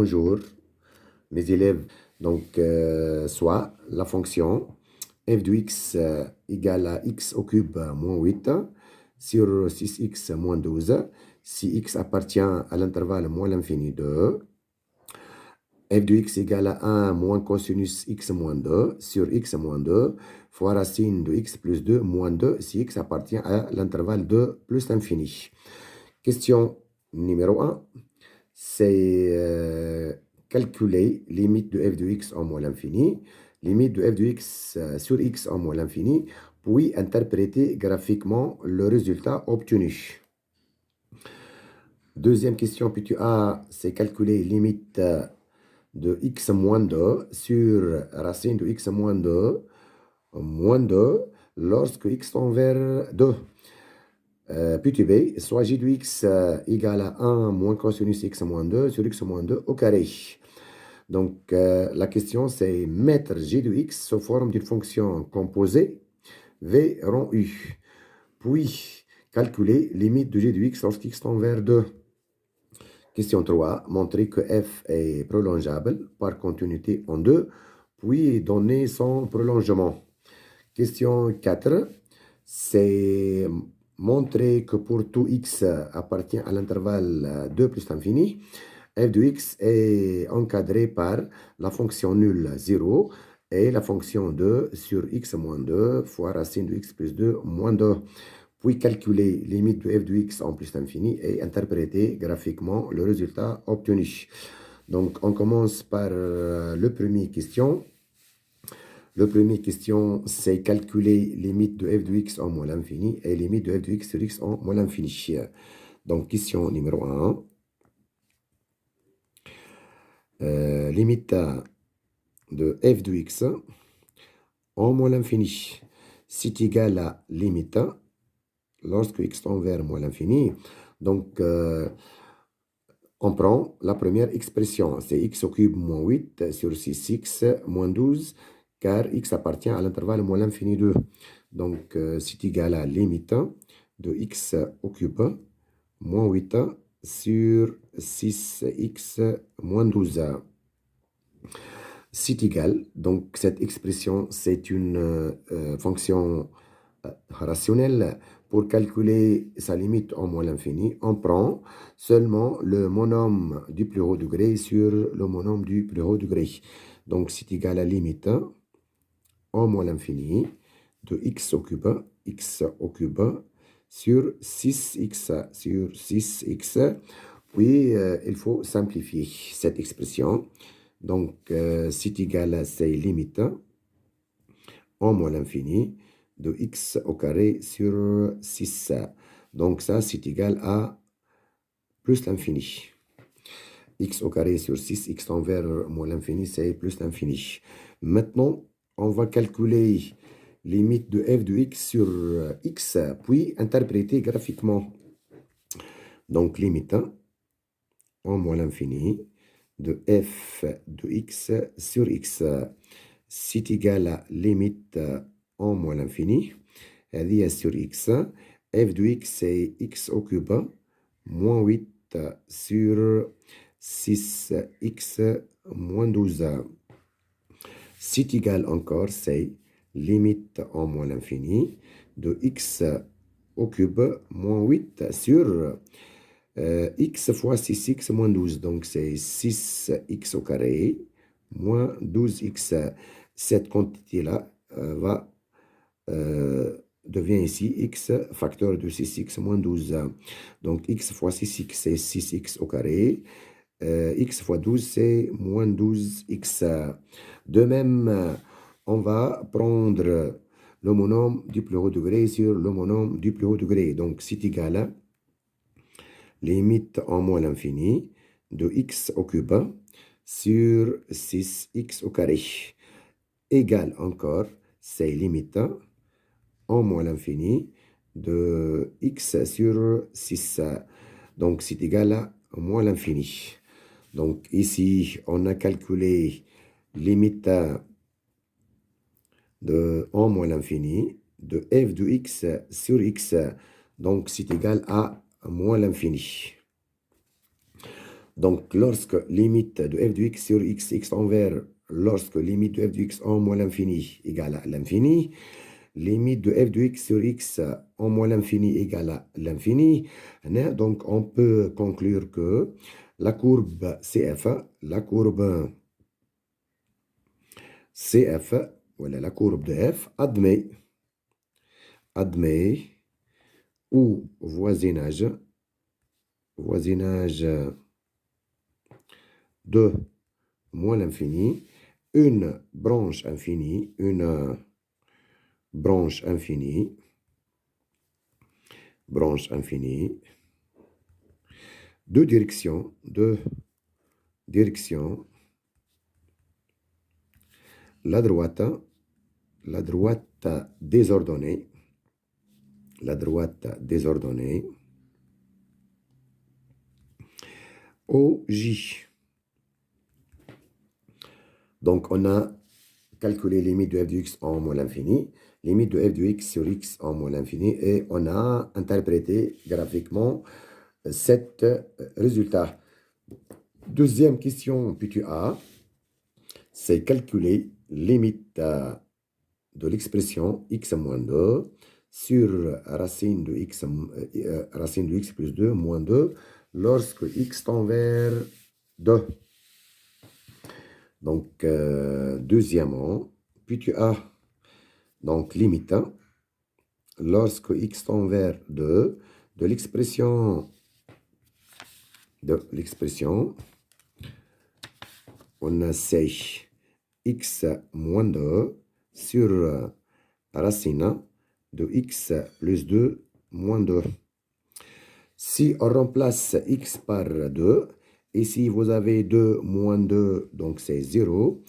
bonjour, mes élèves. Donc, soit la fonction f de x égale à x au cube moins 8 sur 6x moins 12, si x appartient à l'intervalle moins l'infini de f de x égale à 1 moins cosinus x moins 2 sur x moins 2 fois racine de x plus 2 moins 2 si x appartient à l'intervalle de plus l'infini. Question numéro 1, c'est calculer limite de f de x en moins l'infini, limite de f de x sur x en moins l'infini, puis interpréter graphiquement le résultat obtenu. Deuxième question, petit a, c'est calculer limite de x moins 2 sur racine de x moins 2 lorsque x tend vers 2. Petit b, soit g de x égale à 1 moins cosinus x moins 2 sur x moins 2 au carré. Donc, la question, c'est mettre g de x sous forme d'une fonction composée v rond u. Puis, calculer limite de g de x lorsqu'x tend vers 2. Question 3, montrer que f est prolongeable par continuité en 2, puis donner son prolongement. Question 4, c'est montrer que pour tout x appartient à l'intervalle 2 plus l'infini, f de x est encadré par la fonction nulle 0 et la fonction 2 sur x moins 2 fois racine de x plus 2 moins 2. Puis calculer limite de f de x en plus l'infini et interpréter graphiquement le résultat obtenu. Donc, on commence par le premier question. Le premier question, c'est calculer limite de f de x en moins l'infini et limite de f de x sur x en moins l'infini. Donc, question numéro 1. Limite de f de x en moins l'infini, c'est égal à limite lorsque x tend vers moins l'infini. Donc, on prend la première expression, c'est x au cube moins 8 sur 6x moins 12, car x appartient à l'intervalle moins l'infini 2. Donc, c'est égal à limite de x au cube moins 8 sur 6x moins 12. C'est égal, donc cette expression, c'est une fonction rationnelle. Pour calculer sa limite en moins l'infini, on prend seulement le monôme du plus haut degré sur le monôme du plus haut degré. Donc, c'est égal à limite en moins l'infini de x au cube sur 6x sur 6x. Puis, il faut simplifier cette expression. Donc, c'est égal à ces limites en moins l'infini de x au carré sur 6. Donc, ça, c'est égal à plus l'infini. X au carré sur 6, x tend vers moins l'infini, c'est plus l'infini. Maintenant, on va calculer limite de f de x sur x, puis interpréter graphiquement. Donc, limite en moins l'infini de f de x sur x, c'est égal à limite en moins l'infini, هذه sur x, f de x c'est x au cube, moins 8 sur 6x moins 12. C'est égal encore, c'est limite en moins l'infini de x au cube moins 8 sur x fois 6x moins 12. Donc, c'est 6x au carré moins 12x. Cette quantité-là devient ici x facteur de 6x moins 12. Donc, x fois 6x, c'est 6x au carré. X fois 12, c'est moins 12x. De même, on va prendre le monôme du plus haut degré sur le monôme du plus haut degré. Donc, c'est égal à limite en moins l'infini de x au cube sur 6x au carré. Égal encore, c'est limite en moins l'infini de x sur 6. Donc, c'est égal à moins l'infini. Donc, ici, on a calculé limite de en moins l'infini de f de x sur x. Donc, c'est égal à moins l'infini. Donc, lorsque limite de f de x sur x, x envers, lorsque limite de f de x en moins l'infini égale à l'infini, limite de f de x sur x en moins l'infini égale à l'infini, donc on peut conclure que la courbe CF, la courbe CF, voilà la courbe de f, admet ou voisinage de moins l'infini, une branche infinie, branche infinie, deux directions, la droite désordonnée, OJ. Donc, on a calculé limite de f de x en moins l'infini, limite de f de x sur x en moins l'infini, et on a interprété graphiquement cet résultat. Deuxième question, puis A, c'est calculer limite de l'expression x moins 2 sur racine de x plus 2 moins 2 lorsque x tend vers 2. Donc, deuxièmement, puis tu as donc limite lorsque x tend vers 2 de l'expression on a c'est x moins 2 sur racine de x plus 2 moins 2. Si on remplace x par 2, ici vous avez 2 moins 2, donc c'est 0.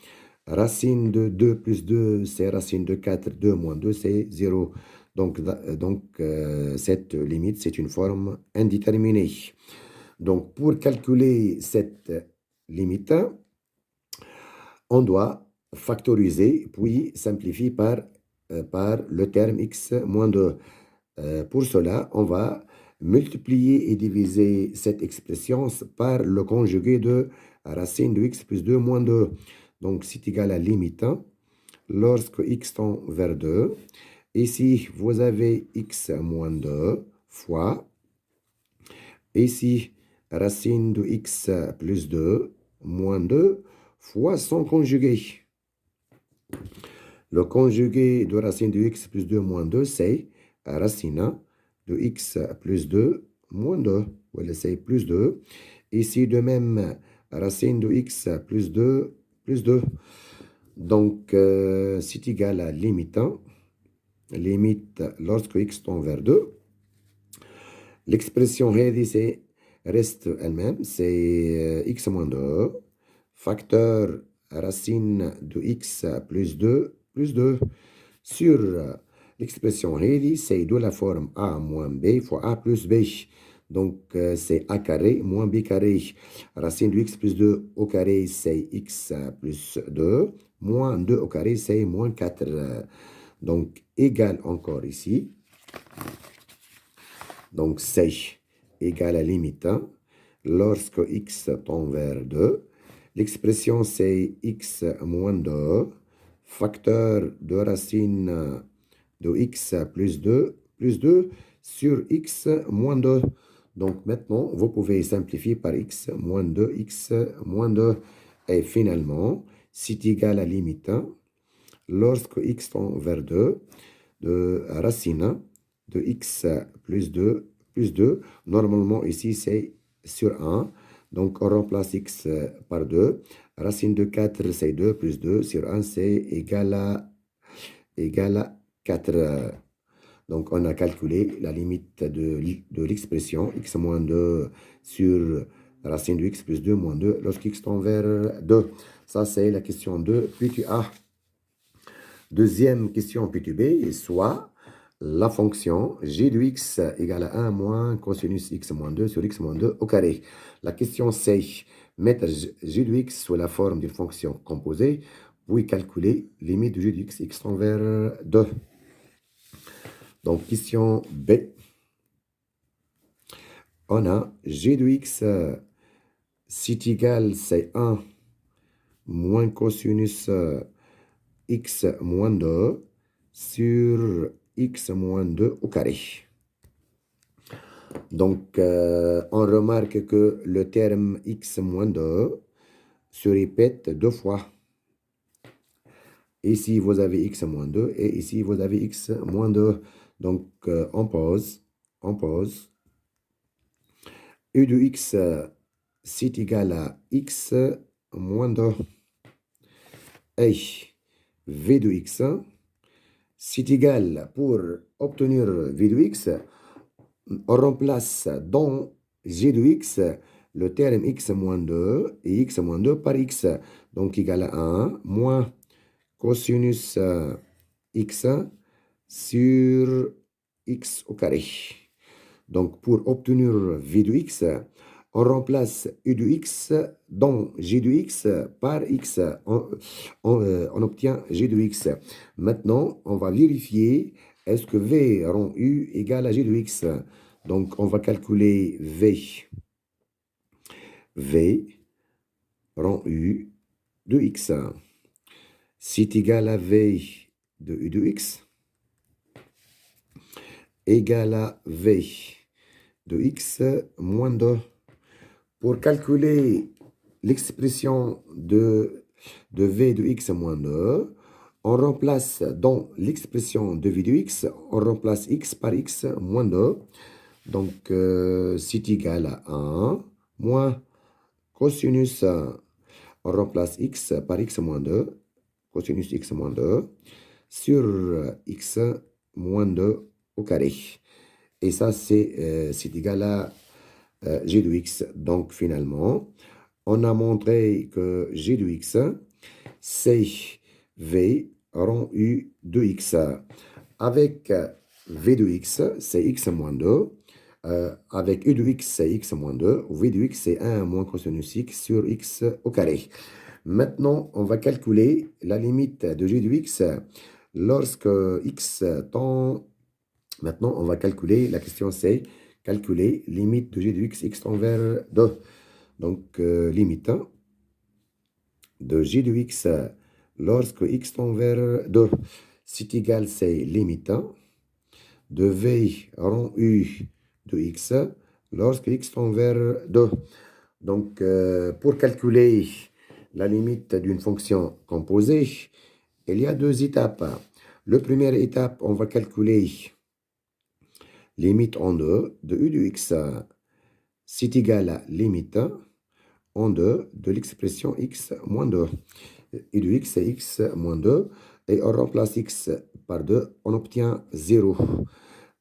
Racine de 2 plus 2, c'est racine de 4, 2 moins 2, c'est 0. Donc cette limite, c'est une forme indéterminée. Donc, pour calculer cette limite, on doit factoriser, puis simplifier par le terme x moins 2. Pour cela, on va multiplier et diviser cette expression par le conjugué de racine de x plus 2 moins 2. Donc, c'est égal à limite lorsque x tend vers 2. Ici, vous avez x moins 2 fois, ici, racine de x plus 2 moins 2 fois son conjugué. Le conjugué de racine de x plus 2 moins 2, c'est racine de x plus 2 moins 2. Voilà, c'est plus 2. Ici, de même, racine de x plus 2 plus 2. Donc, c'est égal à limite lorsque x tend vers 2. L'expression reste elle-même, c'est x moins 2, facteur racine de x plus 2 plus 2 sur l'expression c'est de la forme a moins b fois a plus b. Donc, c'est a carré moins b carré. Racine de x plus 2 au carré, c'est x plus 2. Moins 2 au carré, c'est moins 4. Donc, égal encore ici. Donc, c'est égal à limite lorsque x tend vers 2. L'expression, c'est x moins 2, facteur de racine de x plus 2 sur x moins 2. Donc, maintenant, vous pouvez simplifier par x moins 2, x moins 2. Et finalement, c'est égal à limite lorsque x tend vers 2 de racine de x plus 2 plus 2. Normalement, ici, c'est sur 1. Donc, on remplace x par 2. Racine de 4, c'est 2 plus 2 sur 1, c'est égal à 4. Donc, on a calculé la limite de l'expression x moins 2 sur racine de x plus 2 moins 2 lorsqu'x tend vers 2. Ça, c'est la question 2. Puis tu as deuxième question P2B, soit la fonction g de x égale à 1 moins cosinus x moins 2 sur x moins 2 au carré. La question c'est mettre g de x sous la forme d'une fonction composée, puis calculer limite de g de x, x tend vers 2. Donc, question B. On a g de x, égal, c'est 1 moins cosinus x moins 2 sur x moins 2 au carré. Donc, on remarque que le terme x moins 2 se répète deux fois. Ici, vous avez x moins 2 et ici, vous avez x moins 2. Donc, on pose. U de x, c'est égal à x moins 2. Et v de x, c'est égal, pour obtenir v de x, on remplace dans g de x le terme x moins 2 et x moins 2 par x. Donc, égal à 1 moins cosinus x sur x au carré. Donc, pour obtenir v de x, on remplace u de x dans g de x par x. On obtient g de x. Maintenant, on va vérifier est-ce que v rend u égale à g de x. Donc, on va calculer v. V rend u de x. C'est égal à v de u de x égal à v de x moins 2. Pour calculer l'expression de v de x moins 2, on remplace dans l'expression de v de x, on remplace x par x moins 2. Donc, c'est égal à 1 moins cosinus, on remplace x par x moins 2, cosinus x moins 2, sur x moins 2 au carré. Et ça, c'est égal à g de x. Donc, finalement, on a montré que g de x, c'est v rond u de x. Avec v de x, c'est x moins 2. Avec u de x, c'est x moins 2. V de x, c'est 1 moins cosinus x sur x au carré. Maintenant, on va calculer la limite de g de x lorsque x tend. Maintenant, on va calculer, la question c'est calculer limite de g de x, x tend vers 2. Donc, limite de g de x lorsque x tend vers 2. C'est égal, c'est limite de v rond u de x lorsque x tend vers 2. Donc, pour calculer la limite d'une fonction composée, il y a deux étapes. La première étape, on va calculer limite en 2 de u de x. C'est égal à limite en 2 de l'expression x moins 2. U de x, c'est x moins 2. Et on remplace x par 2, on obtient 0.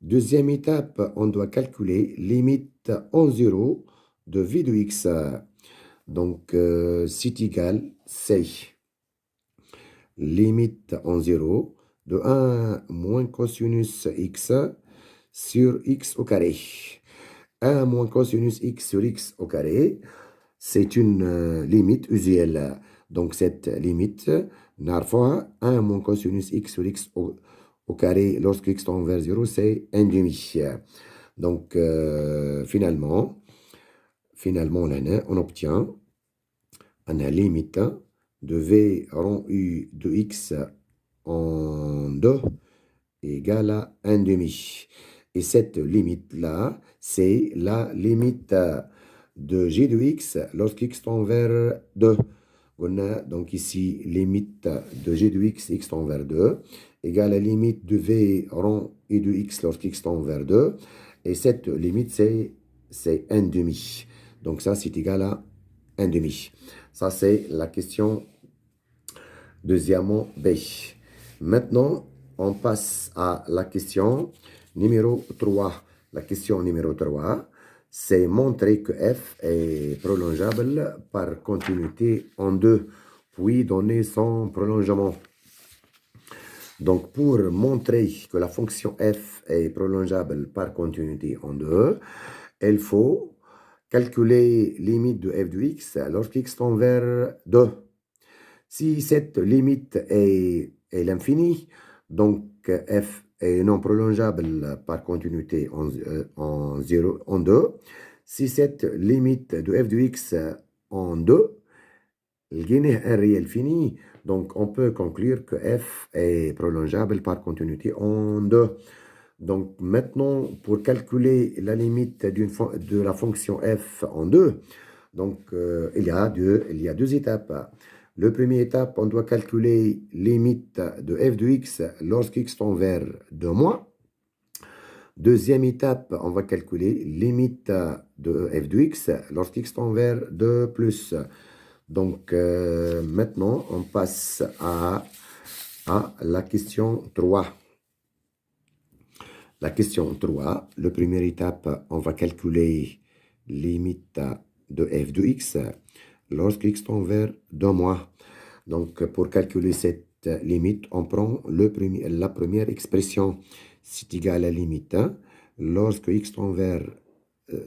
Deuxième étape, on doit calculer limite en 0 de v de x. Donc, c'est égal, c'est limite en 0 de 1 moins cosinus x sur x au carré. 1 moins cosinus x sur x au carré, c'est une limite usuelle. Donc, cette limite, نعرفوها 1 moins cosinus x sur x au carré lorsque x tend vers 0, c'est 1 demi. Donc, finalement, là, on obtient la limite de v rond u de x en 2 égale à 1 demi. Et cette limite-là, c'est la limite de g de x lorsque x tend vers 2. On a donc ici limite de g de x, x tend vers 2, égale à la limite de v rond u de x lorsque x tend vers 2. Et cette limite, c'est 1 demi. Donc ça, c'est égal à 1 demi. Ça, c'est la question deuxièmement B. Maintenant, on passe à la question numéro 3. La question numéro 3, c'est montrer que f est prolongeable par continuité en 2, puis donner son prolongement. Donc, pour montrer que la fonction f est prolongeable par continuité en 2, il faut calculer limite de f de x lorsqu'x tend vers 2. Si cette limite est l'infini, donc f est non prolongeable par continuité en 2. Si cette limite de f de x en 2, un réel fini. Donc, on peut conclure que f est prolongeable par continuité en 2. Donc, maintenant, pour calculer la limite de la fonction f en 2, donc, il y a deux étapes. La première étape, on doit calculer limite de f de x lorsque x tend vers 2 moins. Deuxième étape, on va calculer limite de f de x lorsque x tend vers 2 plus. Donc, maintenant, on passe à la question 3. La question 3, la première étape, on va calculer limite de f de x lorsque x tend vers 2 moins. Donc, pour calculer cette limite, on prend la première expression. C'est égal à limite 1 lorsque x tend vers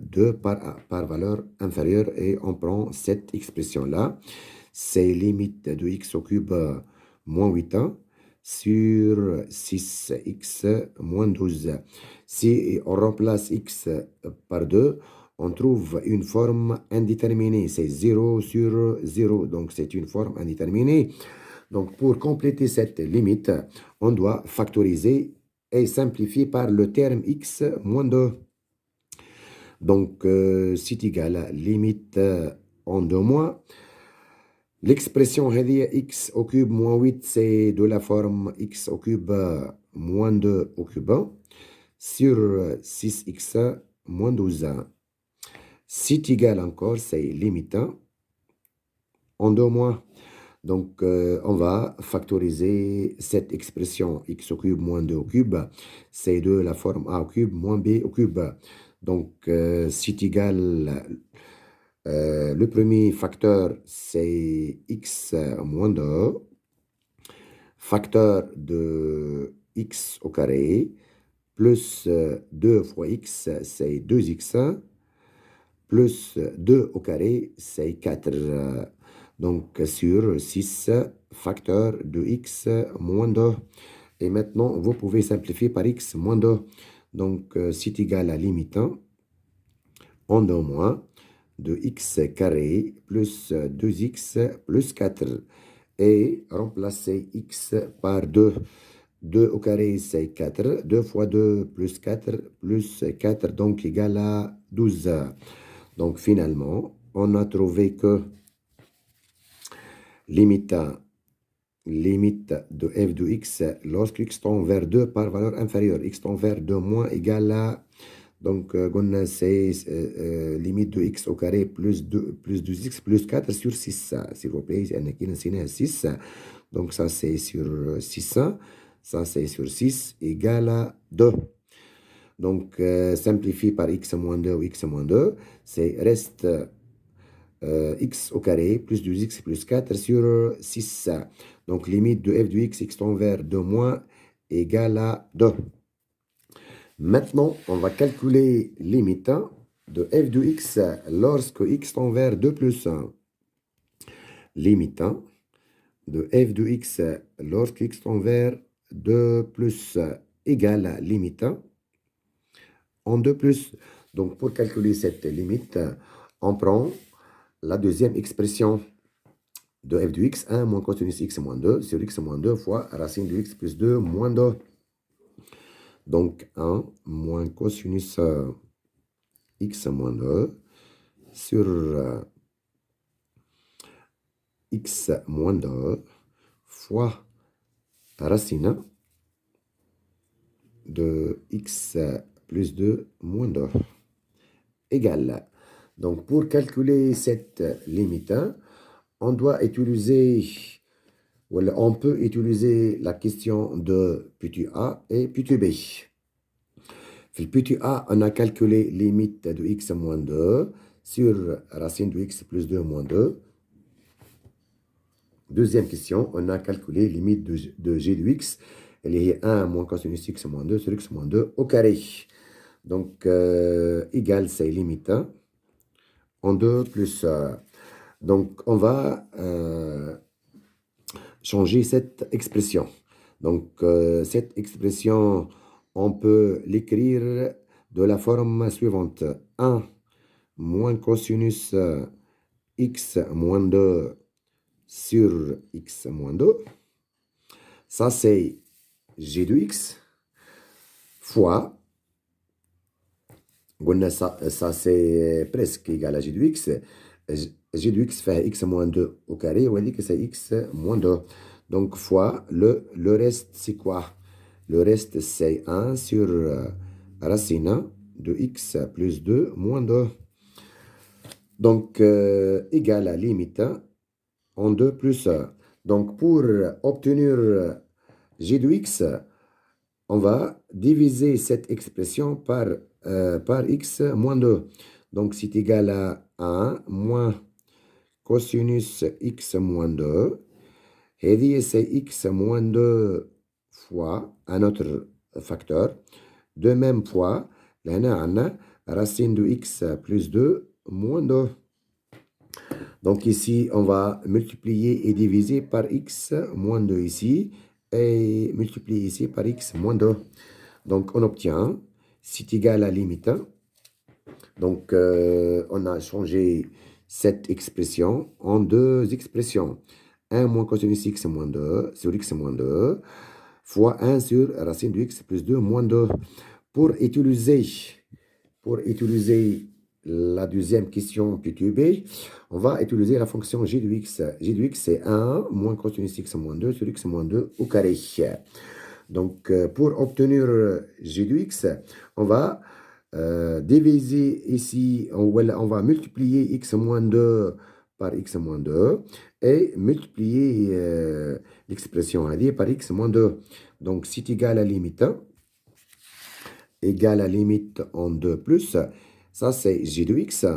2 par valeur inférieure et on prend cette expression-là. C'est limite de x au cube moins 8 sur 6x moins 12. Si on remplace x par 2, on trouve une forme indéterminée. C'est 0 sur 0. Donc, c'est une forme indéterminée. Donc, pour compléter cette limite, on doit factoriser et simplifier par le terme x moins 2. Donc, c'est égal à limite en 2 mois. L'expression x au cube moins 8, c'est de la forme x au cube moins 2 au cube sur 6x moins 12. C'est égal encore, c'est limite en 2 mois. Donc, on va factoriser cette expression x au cube moins 2 au cube. C'est de la forme a au cube moins b au cube. Donc, c'est égal, le premier facteur, c'est x moins 2. Facteur de x au carré, plus 2 fois x, c'est 2x. Plus 2 au carré, c'est 4. Donc, sur 6, facteur de x moins 2. Et maintenant, vous pouvez simplifier par x moins 2. Donc, c'est égal à limite 1 en 2 moins de x carré plus 2x plus 4. Et remplacer x par 2. 2 au carré, c'est 4. 2 fois 2 plus 4 plus 4, donc égal à 12. Donc, finalement, on a trouvé que limite de f de x lorsque x tend vers 2 par valeur inférieure, x tend vers 2 moins égal à, donc c'est limite de x au carré plus 2x plus 4 sur 6, s'il vous plaît, c'est 6, donc ça c'est sur 6, ça c'est sur 6 égal à 2. Donc simplifié par x moins 2 ou x moins 2, c'est reste x au carré plus 2x plus 4 sur 6. Donc, limite de f de x, x tend vers 2 moins égale à 2. Maintenant, on va calculer limite de f de x lorsque x tend vers 2 plus 1. Limite de f de x lorsque x tend vers 2 plus égale à limite en 2 plus. Donc, pour calculer cette limite, on prend la deuxième expression de f de x, 1 moins cosinus x moins 2 sur x moins 2 fois racine de x plus 2 moins 2. Donc, 1 moins cosinus x moins 2 sur x moins 2 fois racine de x plus 2 moins 2 égale. Donc, pour calculer cette limite, on doit utiliser, on peut utiliser la question de petit a et petit b. في petit a, on a calculé limite de x moins 2 sur racine de x plus 2 moins 2. Deuxième question, on a calculé limite de g de x. Elle est 1 moins cosinus x moins 2 sur x moins 2 au carré. Donc, égal, c'est limite en 2 plus... donc, on va changer cette expression. Donc, cette expression, on peut l'écrire de la forme suivante. 1 moins cosinus x moins 2 sur x moins 2. Ça, c'est g de x fois, ça c'est presque égal à g de x. G de x fait x moins 2 au carré, on dit que c'est x moins 2. Donc, fois le reste, c'est quoi? Le reste, c'est 1 sur racine de x plus 2 moins 2. Donc, égal à limite en 2 plus 1. Donc, pour obtenir g de x, on va diviser cette expression par x moins 2. Donc, c'est égal à 1 moins cosinus x moins 2. Et c'est x moins 2 fois un autre facteur. De même fois, la racine de x plus 2 moins 2. Donc ici, on va multiplier et diviser par x moins 2 ici. Et multiplier ici par x moins 2. Donc on obtient, c'est égal à limite. Donc on a changé cette expression en deux expressions. 1 moins cosinus x moins 2 sur x moins 2 fois 1 sur racine de x plus 2 moins 2. Pour utiliser la deuxième question PQB, on va utiliser la fonction g de x. G de x, c'est 1 moins cosinus x moins 2 sur x moins 2 au carré. Donc, pour obtenir g de x, on va diviser ici, on va multiplier x moins 2 par x moins 2 et multiplier l'expression à dire par x moins 2. Donc, c'est égal à limite en 2 plus, ça c'est g de x.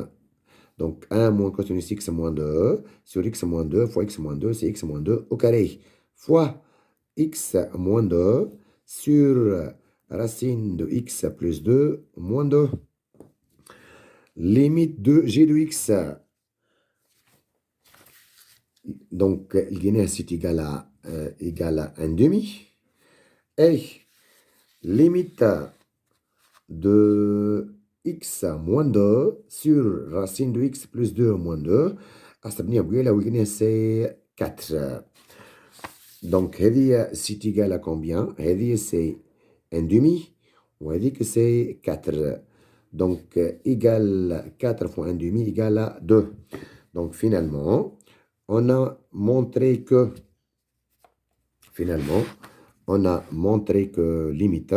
Donc 1 moins cosinus x moins 2 sur x moins 2 fois x moins 2, c'est x moins 2 au carré. Fois x moins 2 sur racine de x plus 2 moins 2. Limite de g de x. Donc, c'est égal à 1 demi. Et limite de x moins 2 sur racine de x plus 2 moins 2. C'est 4. Donc, c'est égal à combien? C'est 1 demi. On va dire que c'est 4. Donc, égal 4 fois 1 demi égale à 2. Donc, finalement, on a montré que limite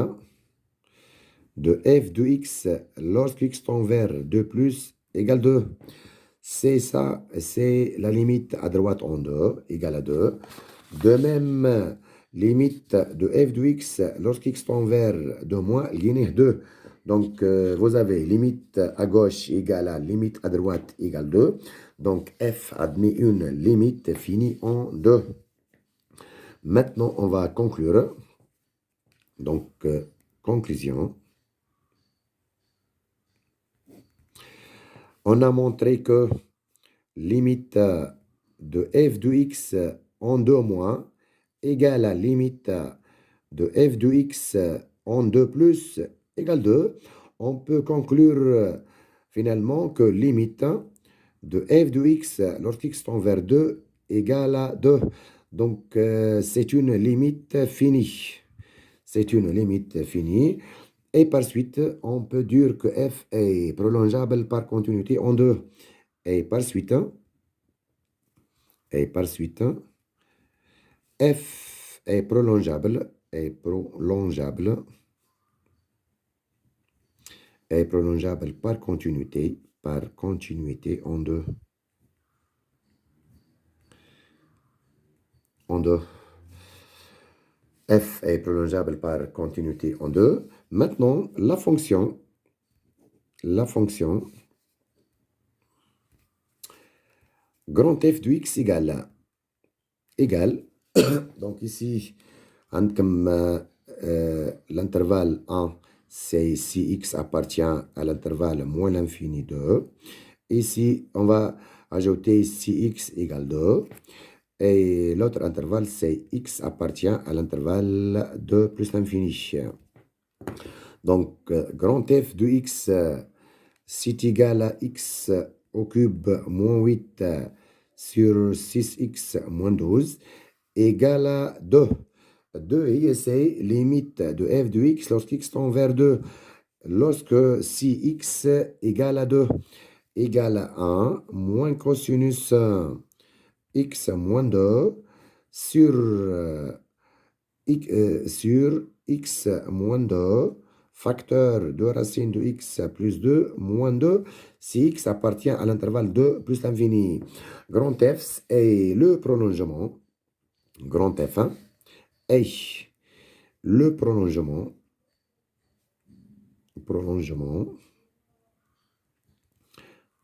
de f de x lorsque x tend vers 2 plus égale 2. C'est ça, c'est la limite à droite en 2 égale à 2. De même, limite de f de x lorsque x tend vers 2 moins égale 2. Donc, vous avez limite à gauche égale à limite à droite égale 2. Donc, f admet une limite finie en 2. Maintenant, on va conclure. Donc, conclusion. On a montré que limite de f de x en 2 moins égale à limite de f de x en 2 plus égale 2. On peut conclure finalement que limite de f de x lorsqu'x tend vers 2 égale à 2. Donc, c'est une limite finie. C'est une limite finie. Et par suite, on peut dire que f est prolongeable par continuité en 2. Et par suite, f est prolongeable par continuité en 2. F est prolongeable par continuité en 2. Maintenant, la fonction grand F de x égale donc ici, comme l'intervalle 1, c'est si x appartient à l'intervalle moins l'infini 2. Ici, on va ajouter si x égale 2. Et l'autre intervalle, c'est x appartient à l'intervalle 2 plus l'infini. Donc, grand F de x, c'est égal à x au cube moins 8 sur 6x moins 12 égale à 2. 2, c'est limite de f de x lorsque x tend vers 2. Lorsque si x égale à 2 égale à 1 moins cosinus x moins 2 sur, sur x moins 2 facteur de racine de x plus 2 moins 2 si x appartient à l'intervalle 2 plus l'infini. Grand F est le prolongement, grand F1 est le prolongement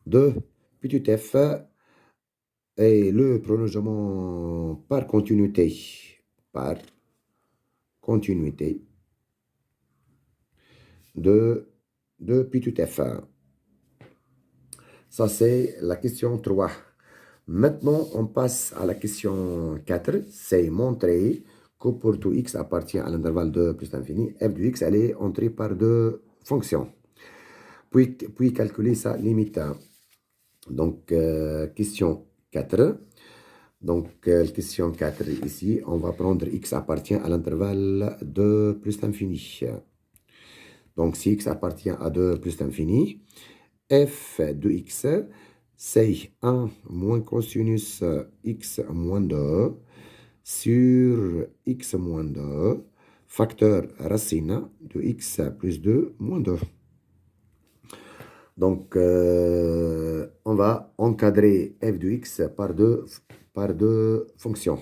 de petit f est le prolongement par continuité de petit f. Ça, c'est la question 3. Maintenant, on passe à la question 4. C'est montrer que pour tout x appartient à l'intervalle 2 plus l'infini, f de x, elle est entrée par deux fonctions. Puis calculer sa limite. Donc, question 4. Donc, question 4 ici, on va prendre x appartient à l'intervalle 2 plus l'infini. Donc, si x appartient à 2 plus l'infini, f de x, c'est 1 moins cosinus x moins 2 sur x moins 2, facteur racine de x plus 2 moins 2. Donc, on va encadrer f de x par deux fonctions.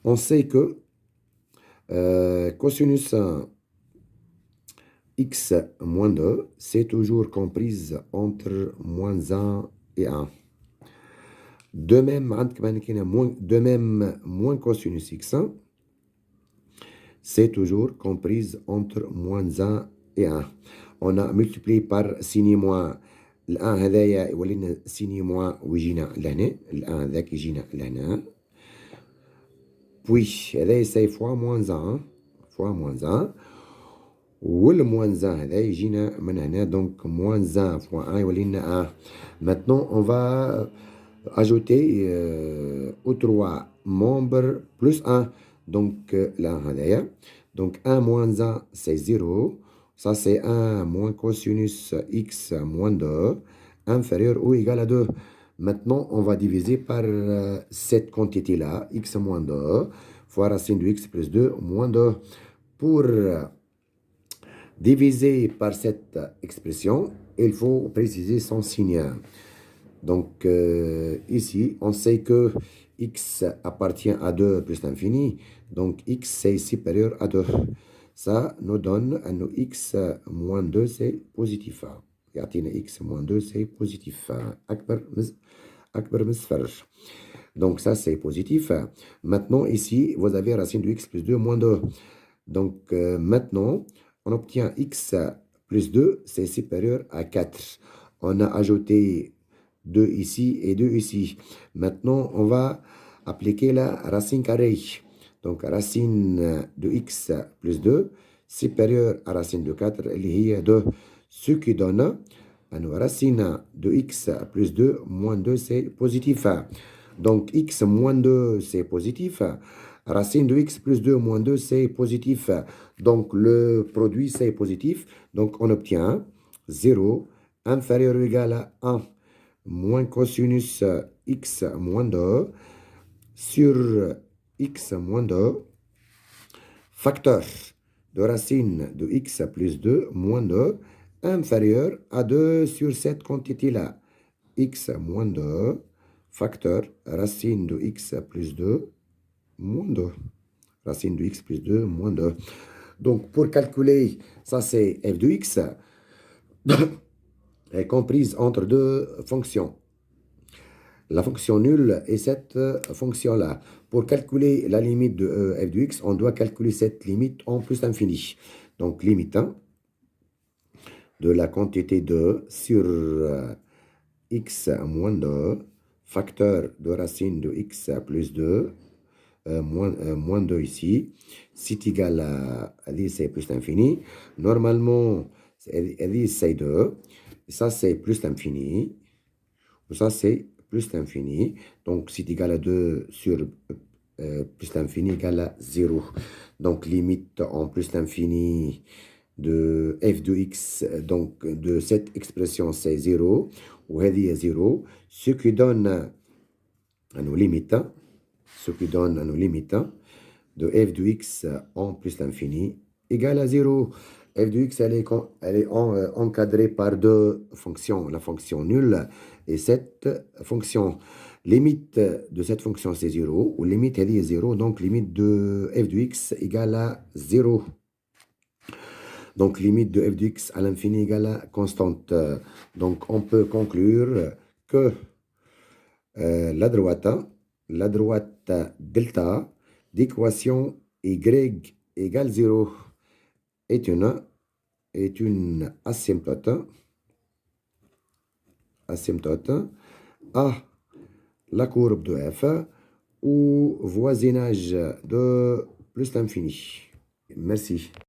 On sait que cosinus x moins 2, c'est toujours comprise entre moins 1 et 1. De même, moins cosinus x, c'est toujours comprise entre moins 1 et 1. On a multiplié par signe moins. الآن هذايا يولينا سيني موان ويجينا لهنا الآن ذاك يجينا لهنا بوي هذايا سي فوا موان 1 والموان 1 هذا يجينا من هنا دونك موان 1 فوا 1 يولينا 1. Maintenant on va ajouter aux 3 membres plus 1 donc là هذايا donc 1 moins 1 c'est 0. Ça, c'est 1 moins cosinus x moins 2 inférieur ou égal à 2. Maintenant, on va diviser par cette quantité-là, x moins 2, fois racine de x plus 2 moins 2. Pour diviser par cette expression, il faut préciser son signe. Donc, ici, on sait que x appartient à 2 plus l'infini. Donc, x, c'est supérieur à 2. Ça nous donne un x moins 2, c'est positif. يعطينا x moins 2, c'est positif. أكبر من صفر. Donc, ça, c'est positif. Maintenant, ici, vous avez racine de x plus 2 moins 2. Donc, maintenant, on obtient x plus 2, c'est supérieur à 4. On a ajouté 2 ici et 2 ici. Maintenant, on va appliquer la racine carrée. Donc, racine de x plus 2 supérieur à racine de 4, il y a 2. Ce qui donne une racine de x plus 2 moins 2, c'est positif. Donc, x moins 2, c'est positif. Racine de x plus 2 moins 2, c'est positif. Donc, le produit, c'est positif. Donc, on obtient 0 inférieur ou égal à 1 moins cosinus x moins 2 sur x moins 2 facteur de racine de x plus 2 moins 2 inférieur à 2 sur cette quantité-là. X moins 2 facteur racine de x plus 2 moins 2. Racine de x plus 2 moins 2. Donc, pour calculer, ça c'est f de x est comprise entre deux fonctions. La fonction nulle est cette fonction-là. Pour calculer la limite de f de x, on doit calculer cette limite en plus l'infini. Donc, limite 1 de la quantité 2 sur x moins 2, facteur de racine de x plus 2, moins 2 ici, c'est égal à 10, c'est plus l'infini. Normalement, 10, c'est 2. Ça, c'est plus l'infini. Ça, c'est plus l'infini. Donc, c'est égal à 2 sur plus l'infini égale à 0. Donc, limite en plus l'infini de f de x, donc de cette expression, c'est 0. Ou est 0. Ce qui donne à nos limites, de f de x en plus l'infini égale à 0. F de x, elle est encadrée par deux fonctions, la fonction nulle et cette fonction. Limite de cette fonction, c'est 0, ou limite, elle est 0, donc limite de f de x égale à 0. Donc, limite de f de x à l'infini égale à constante. Donc, on peut conclure que la droite delta d'équation y égale 0 est une asymptote à la courbe de f ou voisinage de plus l'infini. Merci.